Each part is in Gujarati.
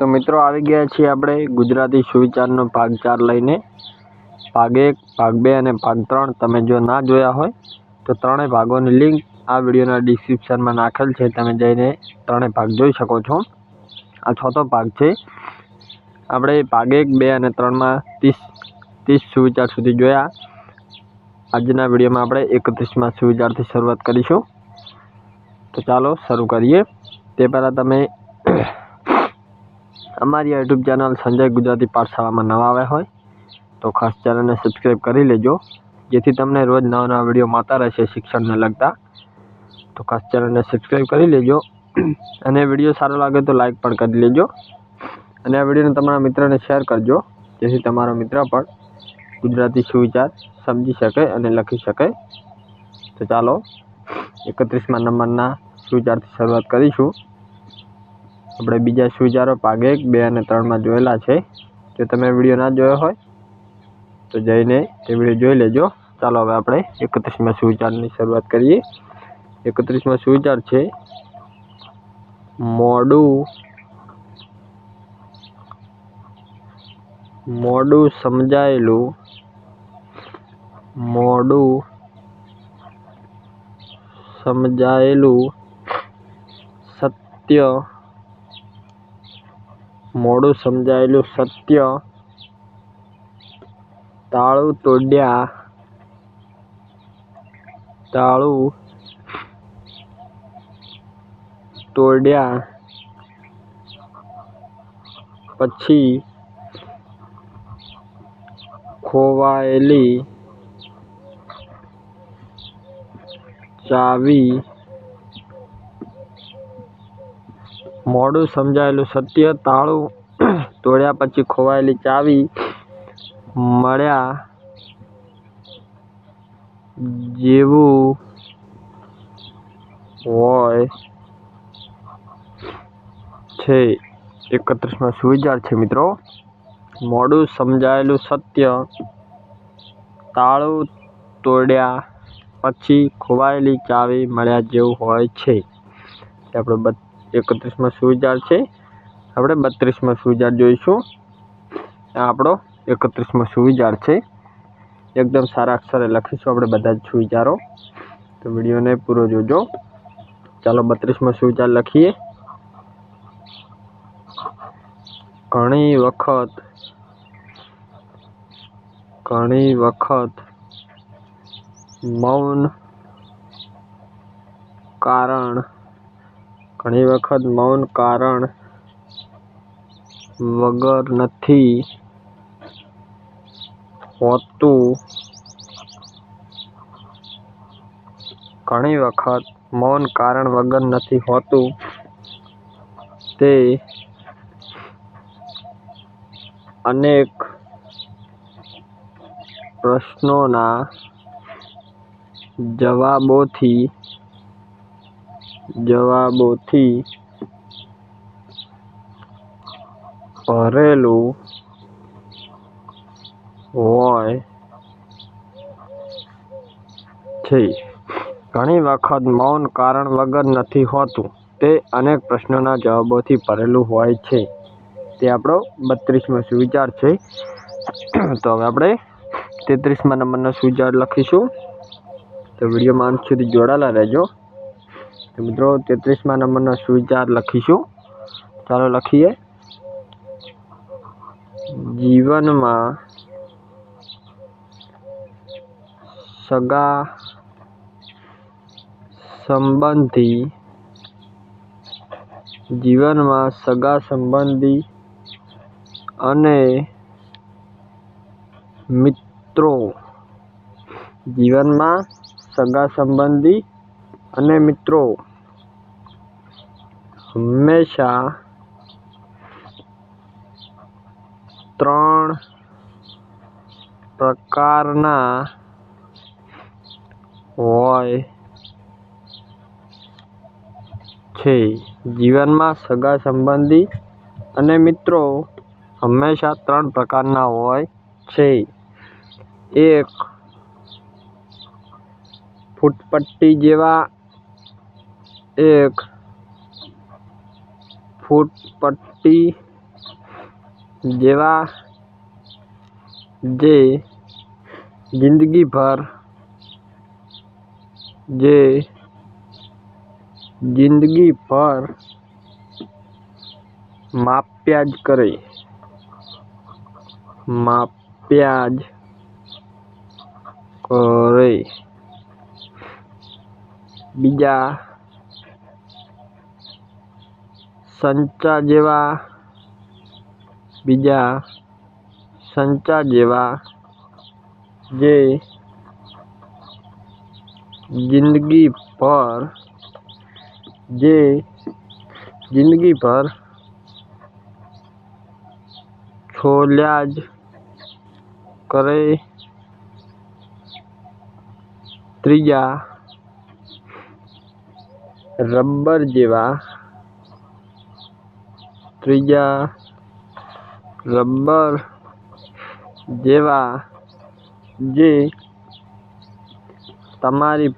तो मित्रों આવી ગયા છીએ આપણે ગુજરાતી સુવિચારનો ભાગ 4 લઈને। ભાગ 1, ભાગ 2 અને ભાગ 3 તમે જો ના જોયા હોય તો ત્રણેય ભાગોની લિંક આ વિડિયોના ડિસ્ક્રિપ્શનમાં નાખેલ છે, તમે જઈને ત્રણેય ભાગ જોઈ શકો છો। આ ચોથો ભાગ છે। આપણે ભાગ 1, 2 અને 3 માં 30 સુવિચાર સુધી જોયા। આજના વિડિયોમાં આપણે 31માં સુવિચારથી શરૂઆત કરીશું। तो ચાલો શરૂ કરીએ। તે પહેલાં તમે અમારી યુટ્યુબ ચેનલ સંજય ગુજરાતી પાઠશાળામાં નવા આવ્યા હોય તો ખાસ ચેનલને સબસ્ક્રાઈબ કરી લેજો, જેથી તમને રોજ નવા નવા વિડીયો મળતા રહેશે શિક્ષણને લગતા। તો ખાસ ચેનલને સબસ્ક્રાઈબ કરી લેજો અને વિડીયો સારો લાગે તો લાઈક પણ કરી લેજો અને આ વિડીયોને તમારા મિત્રોને શેર કરજો, જેથી તમારો મિત્ર પણ ગુજરાતી સુવિચાર સમજી શકે અને લખી શકે। તો ચાલો 31મા નંબરના સુવિચારથી શરૂઆત કરીશું। આપણે બીજા સુવિચારો ભાગ 1, 2 અને 3 માં જોયેલા છે। જો તમે વિડીયો ના જોયો હોય તો જઈને તે વિડીયો જોઈ લેજો। ચાલો હવે આપણે 31મા સુવિચારની શરૂઆત કરીએ। 31મા સુવિચાર છે મોડું સમજાયેલું સત્ય તાળું તોડ્યા પછી ખોવાયેલી ચાવી। મોડું સમજાયેલું સત્ય તાળું તોડ્યા પછી ખોવાયેલી ચાવી મળ્યા જેવું હોય છે। 31મા સુવિચાર છે મિત્રો, મોડું સમજાયેલું સત્ય તાળું તોડ્યા પછી ખોવાયેલી ચાવી મળ્યા જેવું હોય છે। આપણો 31મા સુવિચાર છે। આપણે 32મા સુવિચાર જોઈશું। આ આપણો 31મો સુવિચાર છે। એકદમ સારા અક્ષરે લખીશું આપણે બધા જ સુવિચારો, તો વિડીયોને પૂરો જોજો। ચાલો 32મો સુવિચાર લખીએ। ઘણી વખત મૌન કારણ વગર નથી હોતું। ઘણી વખત મૌન કારણ વગર નથી હોતું। તે અનેક પ્રશ્નોના જવાબોથી ભરેલું હોય છે। ઘણી વખત મૌન કારણ વગર નથી હોતું, તે અનેક પ્રશ્નોના જવાબોથી ભરેલું હોય છે। તે આપણો 32મો સુવિચાર છે। તો હવે આપણે 33મા નંબરનો સુવિચાર લખીશું, તો વિડીયોમાં અંત સુધી જોડાયેલા રહેજો। તો મિત્રો 33મા નંબરનો સુવિચાર લખીશું। ચાલો લખીએ। જીવનમાં સગા સંબંધી અને મિત્રો હંમેશા 3 પ્રકારના હોય છે। જીવનમાં સગા સંબંધી અને મિત્રો હંમેશા 3 પ્રકારના હોય છે। 1 ફૂટપટ્ટી જેવા એક ફૂટપટ્ટી જેવા જે જિંદગીભર માપ્યા જ કરે, બીજા સંચા જેવા જે જિંદગીભર છોલ્યા જ કરે, ત્રીજા રબર જેવા જે તમારી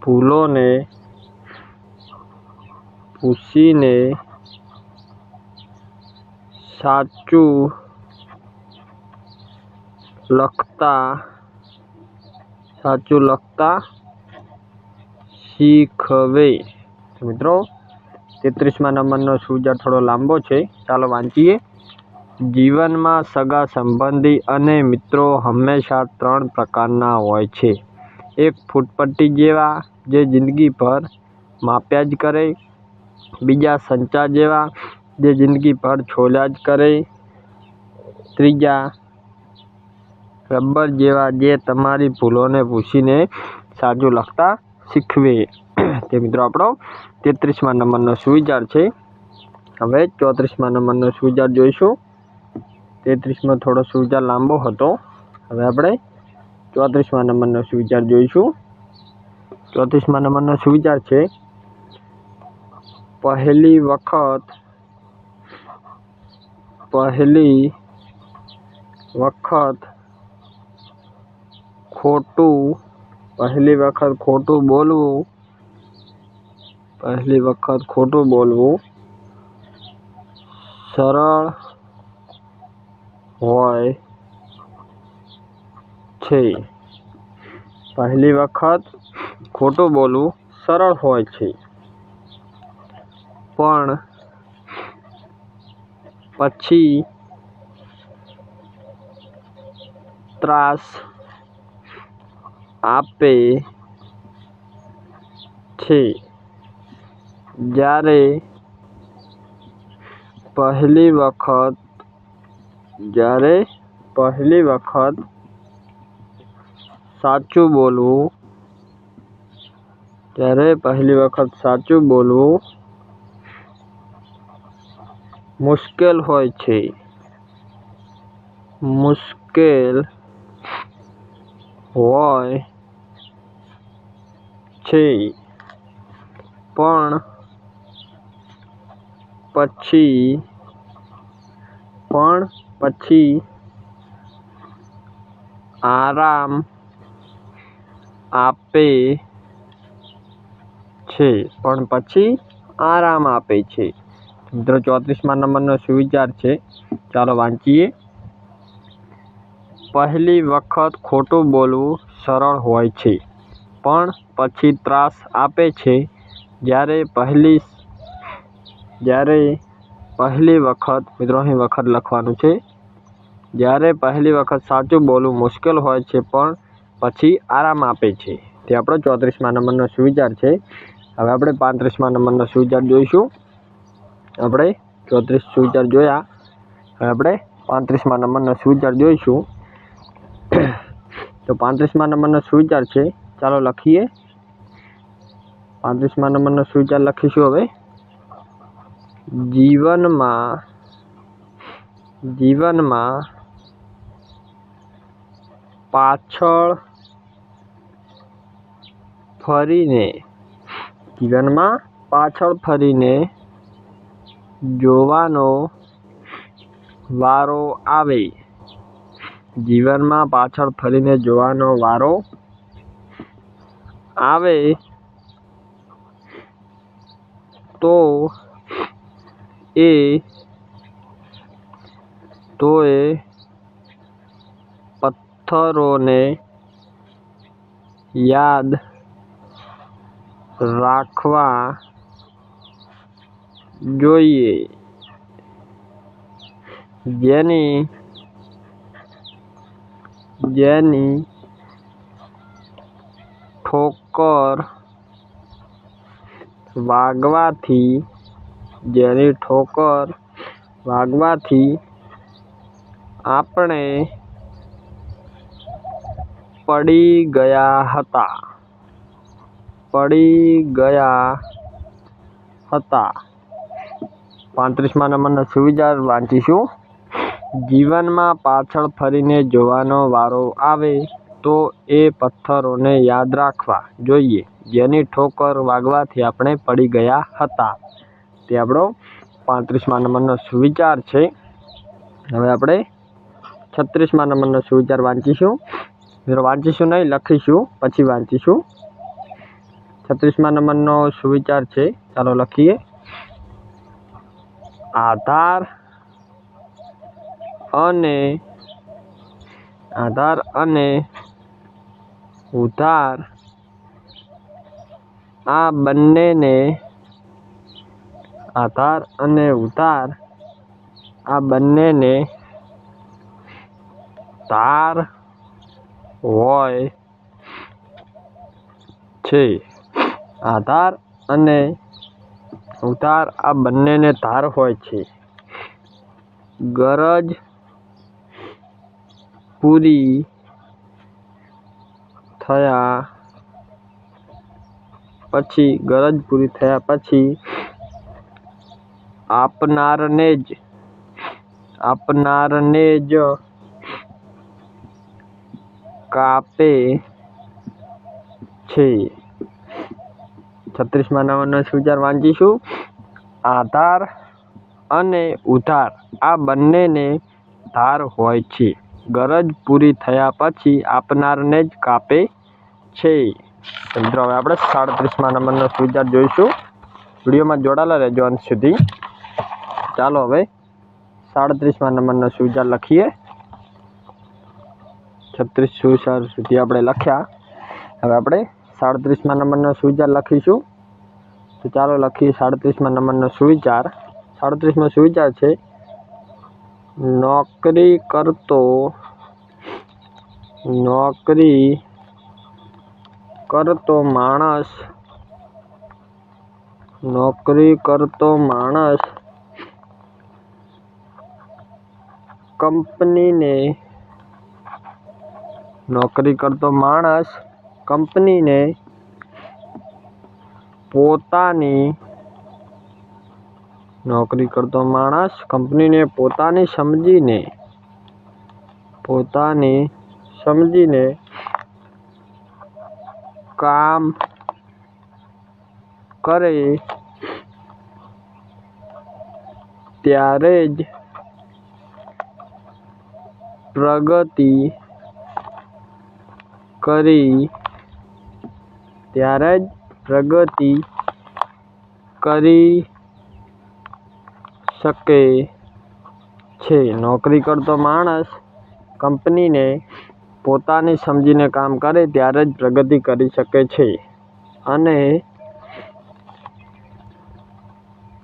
ભૂલોને પૂછીને સાચું લખતા શીખવે. મિત્રો 33મા નંબરનો સુવિચાર થોડો લાંબો છે, ચાલો વાંચીએ. જીવનમાં સગા સંબંધી અને મિત્રો હંમેશા 3 પ્રકારના હોય છે. એક ફૂટપટ્ટી જેવા જે જિંદગીભર માપ્યા જ કરે, બીજા સંચા જેવા જે જિંદગીભર છોલ્યા જ કરે, ત્રીજા રબર જેવા જે તમારી ભૂલોને પૂછીને સાચું લખતા શીખવે. તે મિત્રો આપણો 33મા નંબરનો સુવિચાર છે. હવે 34મા નંબરનો સુવિચાર જોઈશું. 33મો થોડો સુવિચાર લાંબો હતો. હવે આપણે 34મા નંબરનો સુવિચાર જોઈશું. 34મા નંબરનો સુવિચાર છે, પહેલી વખત ખોટું બોલવું સરળ હોય છે. પહેલી વખત ખોટું બોલવું સરળ હોય છે, પણ પછી ત્રાસ આપે છે. જ્યારે પહેલી વખત સાચું બોલવું મુશ્કેલ હોય છે, પણ પછી આરામ આપે છે. મિત્રો 34મા નંબરનો સુવિચાર છે, ચાલો વાંચીએ. પહેલી વખત ખોટું બોલવું સરળ હોય છે, પણ પછી ત્રાસ આપે છે. જ્યારે પહેલી વખત, મિત્રો અહીં વખત લખવાનું છે. જ્યારે પહેલી વખત સાચું બોલવું મુશ્કેલ હોય છે, પણ પછી આરામ આપે છે. તે આપણો 34મા નંબરનો સુવિચાર છે. હવે આપણે 35મા નંબરનો સુવિચાર જોઈશું. આપણે 34 સુવિચાર જોયા. હવે આપણે 35મા નંબરનો સુવિચાર જોઈશું. તો 35મા નંબરનો સુવિચાર છે, ચાલો લખીએ. 35મા નંબરનો સુવિચાર લખીશું. હવે જીવનમાં પાછળ ફરીને જોવાનો વારો આવે. જીવનમાં પાછળ ફરીને જોવાનો વારો આવે તો એ પથ્થરોને યાદ રાખવા જોઈએ, જેની ઠોકર વાગવાથી આપણે પડી ગયા હતા. 35મા નંબરનો સુવિચાર વાંચીશું. જીવનમાં પાછળ ફરીને જોવાનો વારો આવે તો એ પથ્થરોને યાદ રાખવા જોઈએ, જેની ઠોકર વાગવાથી આપણે પડી ગયા હતા. તે આપણો 35મા નંબરનો સુવિચાર છે. હવે આપણે 36મા નંબરનો સુવિચાર વાંચીશું. નહીં, લખીશું, પછી વાંચીશું. 36મા નંબરનો સુવિચાર છે, ચાલો લખીએ. આધાર અને ઉધાર આ બંનેને ધાર હોય છે. આધાર અને ઉધાર આ બંનેને ધાર હોય છે. ગરજ પૂરી થયા પછી આપનારને જ કાપે છે. 36મા નંબરનો સુવિચાર વાંચીશું. આધાર અને ઉધાર આ બંનેને ધાર હોય છે. ગરજ પૂરી થયા પછી આપનારને જ કાપે છે. મિત્રો, હવે આપણે 37મા નંબરનો સુવિચાર જોઈશું. વિડીયોમાં જોડાયેલા રહેજો અંત સુધી. ચાલો હવે 37મા નંબરનો સુવિચાર લખીએ. 36 સુવિચાર સુધી આપણે લખ્યા. હવે આપણે 37મા નંબરનો સુવિચાર લખીશું. તો ચાલો લખીએ 37મા નંબરનો સુવિચાર. 37મો સુવિચાર છે, નોકરી કરતો માણસ કંપનીને પોતાની સમજીને કામ કરે ત્યારે જ પ્રગતિ કરી શકે છે. નોકરી કરતો માણસ કંપનીને પોતાની સમજીને કામ કરે ત્યારે જ પ્રગતિ કરી શકે છે. અને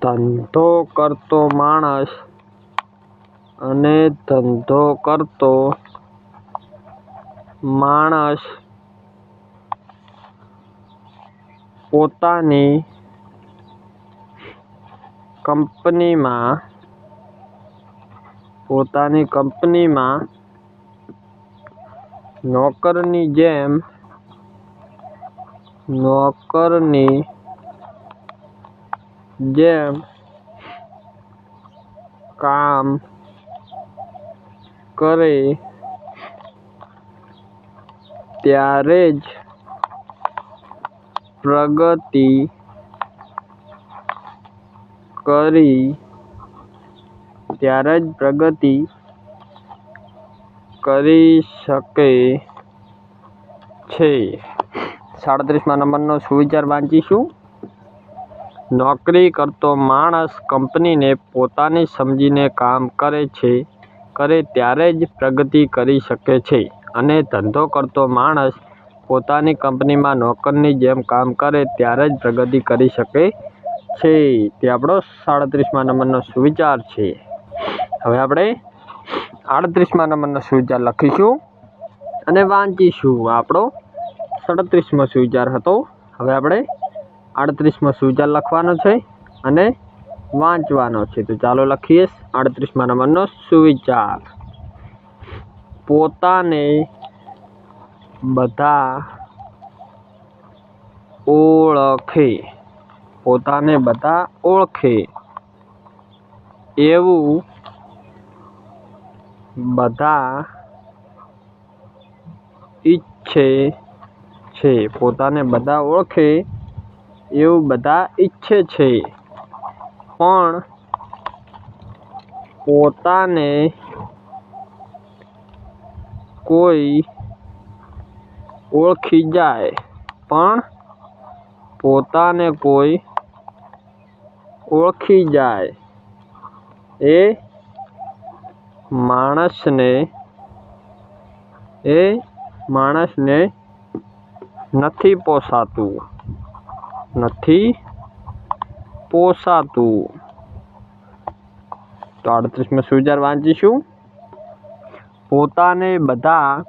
ધંધો કરતો માણસ પોતાની કંપનીમાં નોકરની જેમ કામ કરે ત્યારે જ પ્રગતિ કરી શકે છે. 37મા નંબરનો સુવિચાર વાંચીશું. નોકરી કરતો માણસ કંપનીને પોતાની સમજીને કામ કરે ત્યારે જ પ્રગતિ કરી શકે છે અને ધંધો કરતો માણસ પોતાની કંપનીમાં નોકરની જેમ કામ કરે ત્યારે જ પ્રગતિ કરી શકે છે. તે આપણો 37મા નંબરનો સુવિચાર છે. હવે આપણે 38મા નંબરનો સુવિચાર લખીશું અને વાંચીશું. આપણો 37મો સુવિચાર હતો. હવે આપણે 38મો સુવિચાર લખવાનો છે અને વાંચવાનો છે. તો ચાલો લખીએ 38મા નંબરનો સુવિચાર. પોતાને બધા ઓળખે. પોતાને બધા ઓળખે એવું બધા ઈચ્છે છે. પોતાને બધા ઓળખે એવું બધા ઈચ્છે છે, પણ પોતાને કોઈ ઓળખી જાય એ માણસને નથી પોસાતું. તો 38મો સુવિચાર વાંચીશું. પોતાને બધા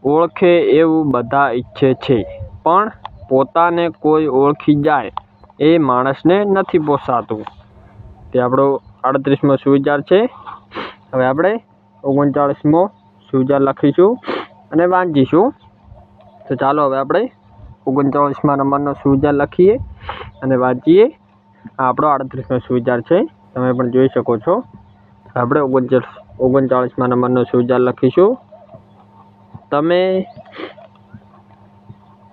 ઓળખે એવું બધા ઈચ્છે છે, પણ પોતાને કોઈ ઓળખી જાય એ માણસને નથી પોસાતું. તે આપણો 38મો સુવિચાર છે. હવે આપણે 39મો સુવિચાર લખીશું અને વાંચીશું. તો ચાલો હવે આપણે 39મા નંબરનો સુવિચાર લખીએ અને વાંચીએ. આ આપણો 38મો સુવિચાર છે. તમે પણ જોઈ શકો છો. આપણે 39મા નંબરનો સુવિચાર લખીશું. તમે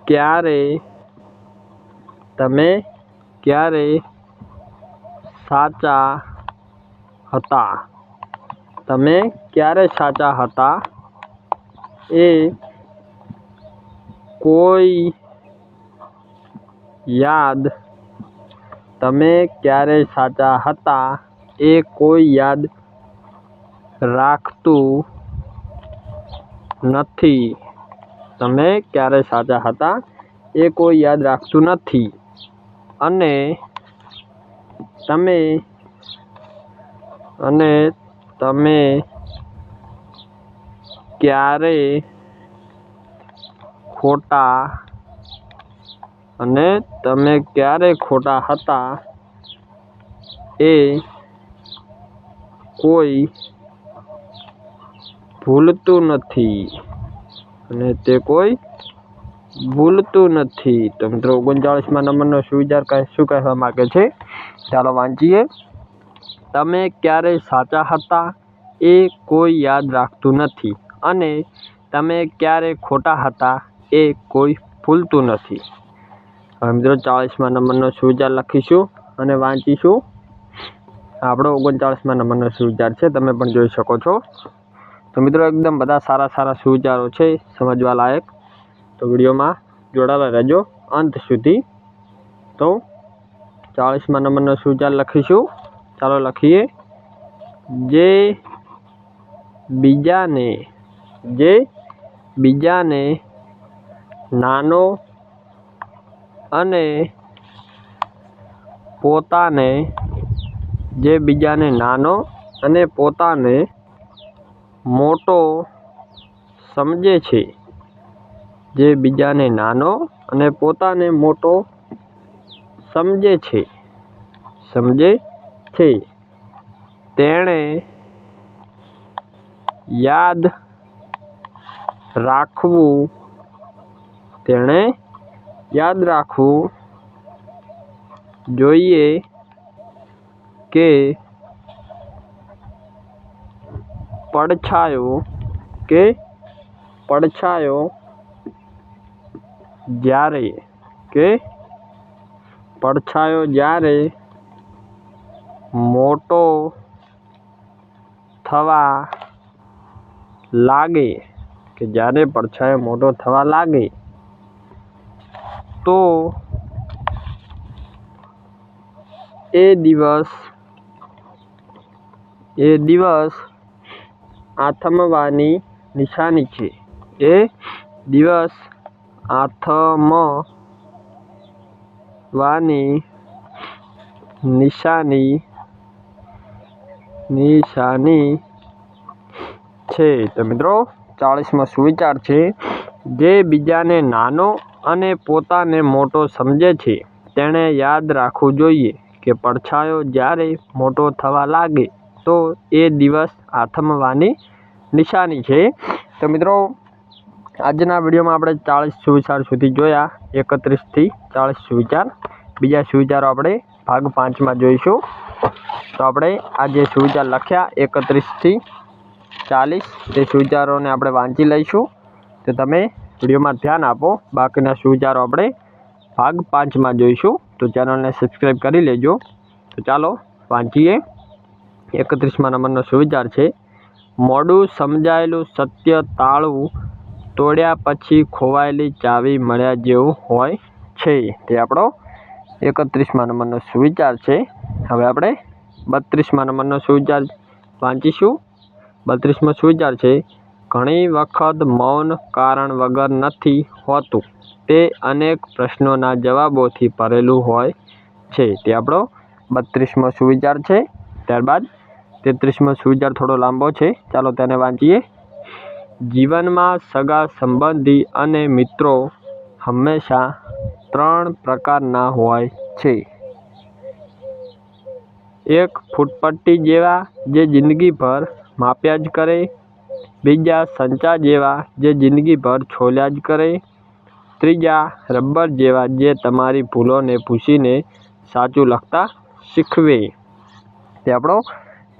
ક્યારે સાચા હતા. તમે ક્યારે સાચા હતા એ કોઈ યાદ રાખતું નથી. તમે ક્યારે સાચા હતા એ કોઈ યાદ રાખતું નથી અને તમે ક્યારે ખોટા હતા એ કોઈ ભૂલતું નથી. તો મિત્રો 39મા નંબરનો સુવિચાર શું કહેવા માંગે છે? ચાલો વાંચીએ. તમે ક્યારે સાચા હતા એ કોઈ યાદ રાખતું નથી અને તમે ક્યારે ખોટા હતા એ કોઈ ભૂલતું નથી. હવે મિત્રો 40મા નંબરનો સુવિચાર લખીશું અને વાંચીશું. આપણો 39મા નંબરનો સુવિચાર છે. તમે પણ જોઈ શકો છો. તો મિત્રો એકદમ બધા સારા સુવિચારો છે, સમજવા લાયક. તો વિડીયોમાં જોડાયેલા રહેજો અંત સુધી. તો 40મા નંબરનો સુવિચાર લખીશું. ચાલો લખીએ. જે બીજાને નાનો અને પોતાને મોટો સમજે છે. જે બીજાને નાનો અને પોતાને મોટો સમજે છે તેણે યાદ રાખવું જોઈએ કે પડછાયો જ્યારે મોટો થવા લાગે તો એ દિવસ આથમવાની નિશાની છે. એ દિવસ આથમવાની નિશાની છે. તો મિત્રો 40મો સુવિચાર છે. જે બીજાને નાનો અને પોતાને મોટો સમજે છે તેણે યાદ રાખવું જોઈએ કે પડછાયો જ્યારે મોટો થવા લાગે તો એ દિવસ આથમવાની નિશાની છે. તો મિત્રો આજના વિડીયોમાં આપણે 40 સુવિચાર સુધી જોયા. 31થી 40 સુવિચાર. બીજા સુવિચારો આપણે ભાગ 5માં જોઈશું. તો આપણે આ જે સુવિચાર લખ્યા 31થી 40 તે સુવિચારોને આપણે વાંચી લઈશું. તો તમે વિડીયોમાં ધ્યાન આપો. બાકીના સુવિચારો આપણે ભાગ 5માં જોઈશું. તો ચેનલને સબસ્ક્રાઈબ કરી લેજો. તો ચાલો વાંચીએ. 31મા નંબરનો સુવિચાર છે. મોડું સમજાયેલું સત્ય તાળું તોડ્યા પછી ખોવાયેલી ચાવી મળ્યા જેવું હોય છે. તે આપણો 31મા નંબરનો સુવિચાર છે. હવે આપણે 32મા નંબરનો સુવિચાર વાંચીશું. 32મો સુવિચાર છે. ઘણી વખત મૌન કારણ વગર નથી હોતું. તે અનેક પ્રશ્નોના જવાબોથી ભરેલું હોય છે. તે આપણો 32મો સુવિચાર છે. ત્યારબાદ 33મો સુવિચાર થોડો લાંબો છે. ચાલો તેને વાંચીએ. જીવનમાં સગા સંબંધી અને મિત્રો હંમેશા 3 પ્રકારના હોય છે. એક ફૂટપટ્ટી જેવા જે જિંદગીભર માપ્યા જ કરે. બીજા સંચા જેવા જે જિંદગીભર છોલ્યા જ કરે. ત્રીજા રબર જેવા જે તમારી ભૂલોને પૂછીને સાચું લખતા શીખવે. તે આપણો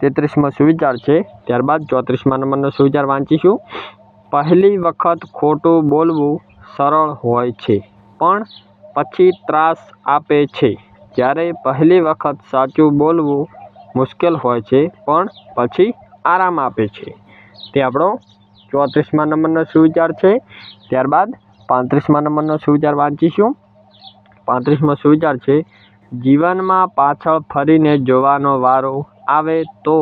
33મો સુવિચાર છે. ત્યારબાદ 34મા નંબરનો સુવિચાર વાંચીશું. પહેલી વખત ખોટું બોલવું સરળ હોય છે પણ પછી ત્રાસ આપે છે. જ્યારે પહેલી વખત સાચું બોલવું મુશ્કેલ હોય છે પણ પછી આરામ આપે છે. તે આપણો 34મા નંબરનો સુવિચાર છે. ત્યારબાદ 35મા નંબરનો સુવિચાર વાંચીશું. 35મો સુવિચાર છે. જીવનમાં પાછળ ફરીને જોવાનો વારો આવે તો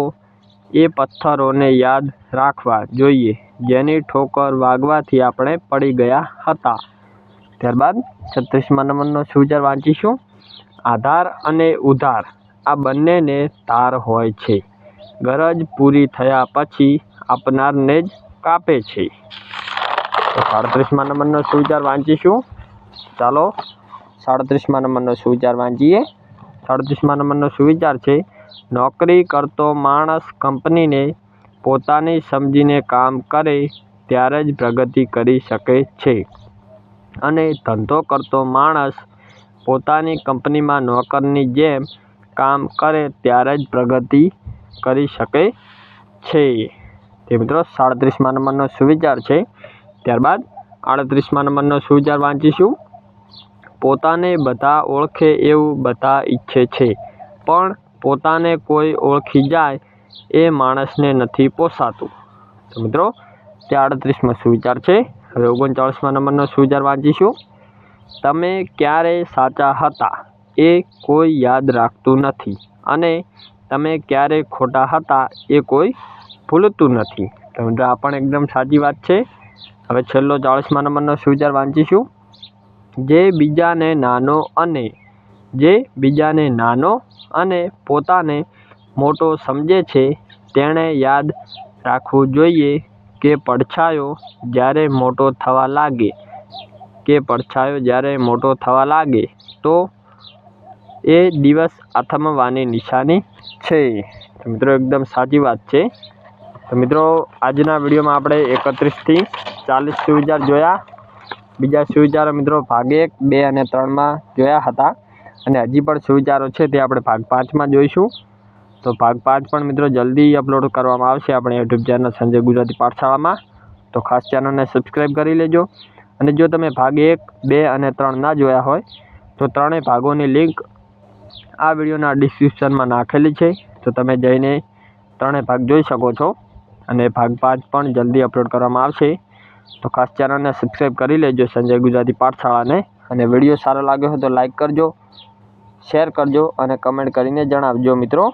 એ પથ્થરોને યાદ રાખવા જોઈએ જેની ઠોકર વાગવાથી આપણે પડી ગયા હતા. ત્યારબાદ 36મા નંબરનો સુવિચાર વાંચીશું. આધાર અને ઉધાર આ બંનેને તાર હોય છે. ગરજ પૂરી થયા પછી આપનારને જ કાપે છે. તો 37મા નંબરનો સુવિચાર વાંચીશું. ચાલો 37મા નંબરનો સુવિચાર વાંચીએ. 37મા નંબરનો સુવિચાર છે. નોકરી કરતો માણસ કંપનીને પોતાની સમજીને કામ કરે ત્યારે જ પ્રગતિ કરી શકે છે અને ધંધો કરતો માણસ પોતાની કંપનીમાં નોકરની જેમ કામ કરે ત્યારે જ પ્રગતિ કરી શકે છે. તે મિત્રો 37મા નંબરનો સુવિચાર છે. ત્યારબાદ 38મા નંબરનો સુવિચાર વાંચીશું. પોતાને બધા ઓળખે એવું બધા ઈચ્છે છે પણ પોતાને કોઈ ઓળખી જાય એ માણસને નથી પોસાતું. તો મિત્રો તે 38મો સુવિચાર છે. હવે 39મા નંબરનો સુવિચાર વાંચીશું. તમે ક્યારે સાચા હતા એ કોઈ યાદ રાખતું નથી અને તમે ક્યારે ખોટા હતા એ કોઈ ભૂલતું નથી. તો મિત્રો આ પણ એકદમ સાચી વાત છે. હવે છેલ્લો 40મા નંબરનો સુવિચાર વાંચીશું. જે બીજાને નાનો અને પોતાને મોટો સમજે છે તેણે યાદ રાખવું જોઈએ કે પડછાયો જ્યારે મોટો થવા લાગે તો એ દિવસ આથમવાની નિશાની છે. તો મિત્રો એકદમ સાચી વાત છે. તો મિત્રો આજના વિડીયોમાં આપણે 31થી 40 સુવિચાર જોયા. બીજા સુવિચારો મિત્રો ભાગ 1, 2 અને 3માં જોયા હતા અને હજી પણ સુવિચારો છે તે આપણે ભાગ 5માં જોઈશું. તો ભાગ 5 પણ મિત્રો જલ્દી અપલોડ કરવામાં આવશે આપણે યુટ્યુબ ચેનલ સંજય ગુજરાતી પાઠશાળામાં. તો ખાસ ચેનલને સબસ્ક્રાઈબ કરી લેજો. અને જો તમે ભાગ 1, 2 અને 3 ના જોયા હોય તો ત્રણેય ભાગોની લિંક આ વિડીયોના ડિસ્ક્રિપ્શનમાં નાખેલી છે. તો તમે જઈને ત્રણેય ભાગ જોઈ શકો છો અને ભાગ 5 પણ જલ્દી અપલોડ કરવામાં આવશે. તો ખાસ ચેનલને સબસ્ક્રાઈબ કરી લેજો સંજય ગુજરાતી પાઠશાળાને. અને વિડીયો સારો લાગ્યો હોય તો લાઈક કરજો, શેર કરજો અને કમેન્ટ કરીને જણાવજો મિત્રો।